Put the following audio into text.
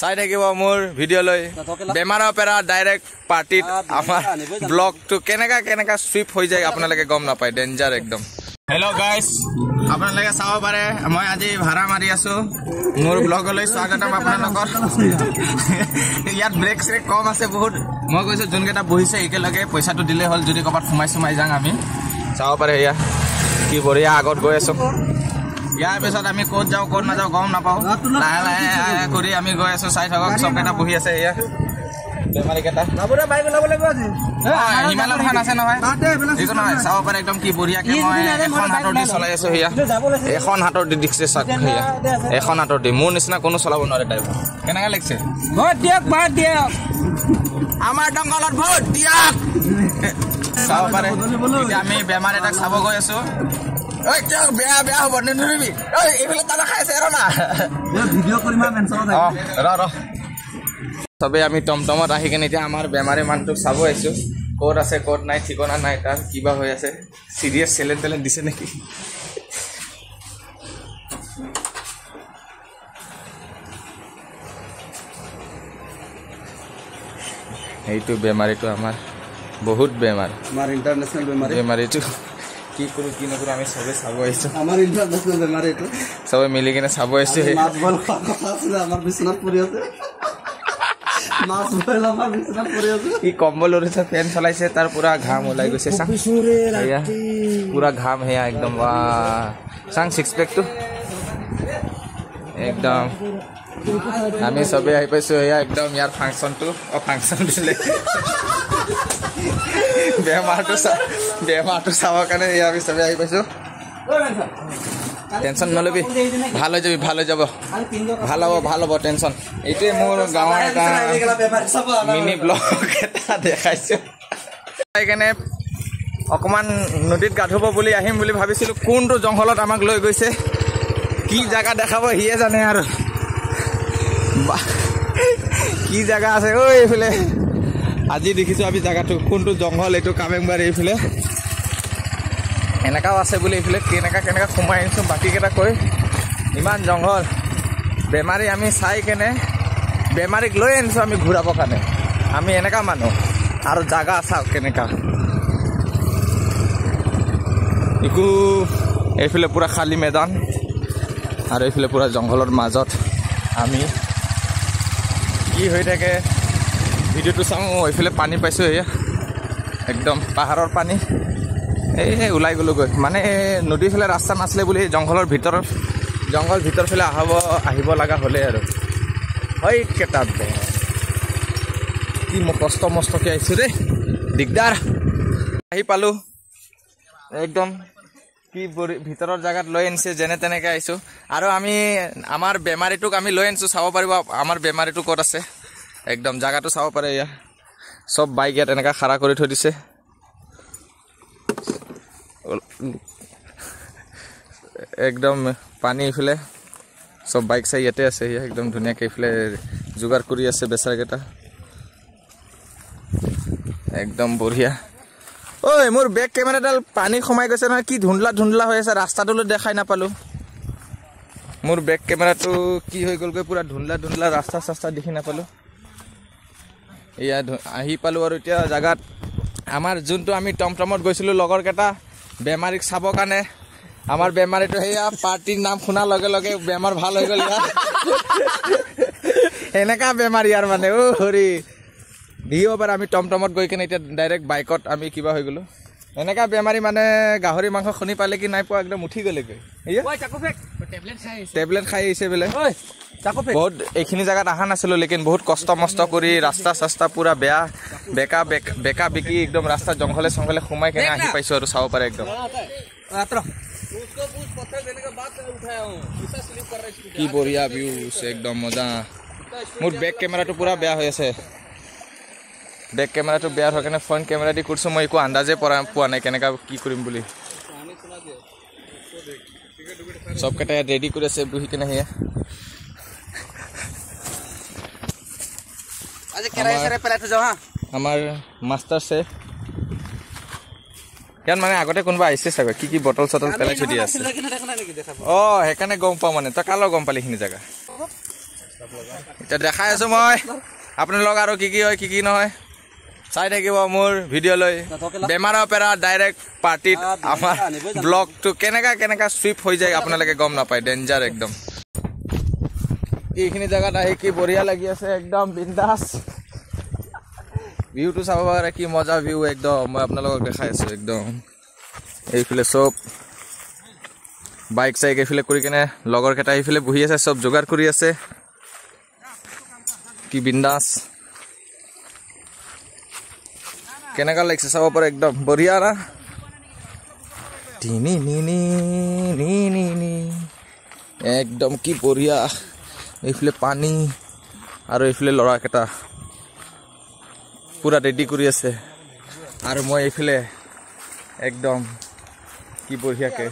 চাই থাকিব মোৰ ভিডিঅ'লৈ বেমাৰৰ পৰা ডাইৰেক্ট পাৰ্টিত আমাৰ ব্লগটো কেনেকা স্লিপ হৈ যায় আপোনালোকে গম নাপায় ডেঞ্জাৰ একদম হেল্ল' গাইজ আপোনালোকে চাব পাৰে মই আজি ভাড়া মাৰি আছো মোৰ ব্লগলৈ স্বাগতম আপোনালোকৰ ইয়াত ব্ৰেক শ্ৰেক কম আছে বহুত মই কৈছো যোনকেইটা বহিছে একেলগে পইচাটো দিলে হ'ল যদি ক'ৰবাত সোমাই যাওঁ আমি চাব পাৰে এয়া কি বঢ়িয়া আগত গৈ আছো ইয়াৰ পিছত আমি ক'ত যাওঁ ক'ত নাযাওঁ গম নাপাওঁ লাহে লাহে কৰি আমি গৈ আছো চাই থাকক চবকেইটা বহি আছে এয়া বেমাৰীকেইটা হিমালয় খান আছে নহয় একো নহয় চাব পাৰে একদম কি বঢ়িয়াকে মই এখন হাতৰ দি চলাই আছো সেয়া এখন হাতৰ দি দিছে চাক সেয়া এখন হাতৰ দি মোৰ নিচিনা কোনো চলাব নোৱাৰে টাইপ কেনেকা লাগিছে ভোট দিয়ক আমাৰ দংগলত ভোট দিয়ক চাব পাৰে আমি বেমাৰ এটাক চাব গৈ আছো বেয়া হ'ব নিদিবি এইফালে দাদা খাই আছে চবে আমি টমটমত আহি কেনে এতিয়া আমাৰ বেমাৰী মানুহটোক চাব আহিছো ক'ত আছে ক'ত নাই ঠিকনা নাই তাৰ কিবা হৈ আছে চিৰিয়াছ চেলেণ্ট দিছে নেকি এইটো বেমাৰীটো আমাৰ বহুত বেমাৰ আমাৰ ইণ্টাৰনেশ্যনেল বেমাৰীটো কি কৰোঁ কি নকৰোঁ আমি চবে চাব আহিছো আমাৰ ইণ্টাৰনেশ্যনেল বেমাৰীটো চবে মিলি কিনে চাব আহিছো আমাৰ বিচনাত পৰি আছে ই কম্বল উৰিছে ফেন চলাইছে তাৰ পুৰা ঘাম ওলাই গৈছে পুৰা ঘাম সেয়া একদম চাং ছিক্স পেকটো একদম আমি চবে আহি পাইছো এয়া একদম ইয়াৰ ফাংচনটো ফাংচন দিলে বেমাৰটো চাবৰ কাৰণে এয়া আমি চবে আহি পাইছো টেনশ্যন নলবি ভাল হৈ যাব ভাল হ'ব টেনশ্যন এইটোৱে মোৰ গাঁৱৰ এটা মিনি ব্লগ এটা দেখাইছো সেইকাৰণে অকণমান নদীত গা ধুব বুলি আহিম বুলি ভাবিছিলোঁ কোনটো জংঘলত আমাক লৈ গৈছে কি জেগা দেখাব সিয়ে জানে আৰু কি জেগা আছে এইফালে আজি দেখিছোঁ আমি জেগাটো কোনটো জংঘল এইটো কামেংবাৰী এইফালে এনেকাও আছে বুলি এইফালে কেনেকা সোমাই আনিছোঁ বাকীকেইটা কৈ ইমান জংঘল বেমাৰী আমি চাই কেনে বেমাৰীক লৈ আনিছোঁ আমি ঘূৰাবৰ কাৰণে আমি এনেকা মানুহ আৰু জাগা চাওক কেনেকা একো এইফালে পুৰা খালী মেদান আৰু এইফালে পুৰা জংঘলৰ মাজত আমি কি হৈ থাকে ভিডিঅ'টো চাওঁ এইফালে পানী পাইছোঁ এয়া একদম পাহাৰৰ পানী এই ওলাই গ'লোগৈ মানে নদীৰ ফালে ৰাস্তা নাছিলে বুলি জংঘল ভিতৰ ফালে আহিব লগা হ'লে আৰু হয় কেইটা কি কষ্ট মষ্টকে আহিছোঁ দেই দিগদাৰ আহি পালোঁ একদম কি ভিতৰৰ জেগাত লৈ আনিছে যেনে তেনেকৈ আহিছোঁ আৰু আমি আমাৰ বেমাৰীটোক আমি লৈ আনিছোঁ চাব পাৰিব আমাৰ বেমাৰীটো ক'ত আছে একদম জেগাটো চাব পাৰে এয়া চব বাইক ইয়াত এনেকৈ খাৰা কৰি থৈ দিছে একদম পানী এইফালে চব বাইক চাই ইয়াতে আছে একদম ধুনীয়াকৈ এইফালে যোগাৰ কৰি আছে বেচাৰকেইটা একদম বঢ়িয়া ঐ মোৰ বেক কেমেৰাডাল পানী সোমাই গৈছে নহয় কি ধুন্দলা হৈ আছে ৰাস্তাটোলৈ দেখাই নাপালোঁ মোৰ বেক কেমেৰাটো কি হৈ গ'লগৈ পুৰা ধুন্দলা ৰাস্তা দেখি নাপালোঁ এয়া আহি পালোঁ আৰু এতিয়া জেগাত আমাৰ যোনটো আমি টমটমত গৈছিলোঁ লগৰকেইটা বেমাৰীক চাবৰ কাৰণে আমাৰ বেমাৰীটো সেয়া পাৰ্টিৰ নাম শুনাৰ লগে লগে বেমাৰ ভাল হৈ গ'ল এনেকা বেমাৰ ইয়াৰ মানে হৰি দিব পাৰে আমি টমটমত গৈ কিনে এতিয়া ডাইৰেক্ট বাইকত আমি কিবা হৈ গ'লোঁ এনেকা বেমাৰী মানে গাহৰি মাংস শুনি পালে কি নাই পোৱা একদম উঠি গ'লেগৈ টেবলেট খাই আহিছে বোলে বহুত এইখিনি জেগাত অহা নাছিলোঁ লেকিন বহুত কষ্ট মষ্ট কৰি ৰাস্তা পুৰা বেকা বেকি একদম ৰাস্তা জংঘলে সোমাই কেনে আহি পাইছোঁ আৰু চাব পাৰে একদম কি বঢ়িয়া ভিউজ একদম মজা মোৰ বেক কেমেৰাটো পুৰা বেয়া হৈ আছে বেক কেমেৰাটো বেয়া হোৱাৰ কাৰণে ফ্ৰণ্ট কেমেৰা দি কৰিছোঁ মই একো আন্দাজে পোৱা নাই কেনেকা কি কৰিম বুলি চবকেইটা ইয়াত ৰেডি কৰি আছে বহি কেনে সেয়া আমাৰ মাষ্টাৰ চেফ ইয়াত মানে আগতে কোনোবা আহিছে চাগৈ কি বটল চটল পেলাই থৈ দিয়া আছে সেইকাৰণে গম পাওঁ মানে তই কালৰ গম পালি এইখিনি জেগা এতিয়া দেখাই আছো মই আপোনালোক আৰু কি কি হয় কি কি নহয় চাই থাকিব মোৰ ভিডিঅ' লৈ বেমাৰৰ পৰা ডাইৰেক্ট পাৰ্টিত আমাৰ ব্লগটো কেনেকা চুইপ হৈ যায় আপোনালোকে গম নাপায় ডেঞ্জাৰ একদম এইখিনি জেগাত আহি কি বঢ়িয়া লাগি আছে একদম বিন্দাছ ভিউটো চাব পাৰে কি মজা ভিউ একদম মই আপোনালোকক দেখাই আছো একদম এইফালে চব বাইক চাইক এইফালে কৰি কেনে লগৰ কেইটা এইফালে বহি আছে চব যোগাৰ কৰি আছে কি বিন্দাছ কেনেকা লাগিছে চাব পাৰে একদম বঢ়িয়া না নি নি নি নি নি নি একদম কি বঢ়িয়া এইফালে পানী আৰু এইফালে ল'ৰা কেইটা পুৰা ৰেডি কৰি আছে আৰু মই এইফালে একদম কি বঢ়িয়াকে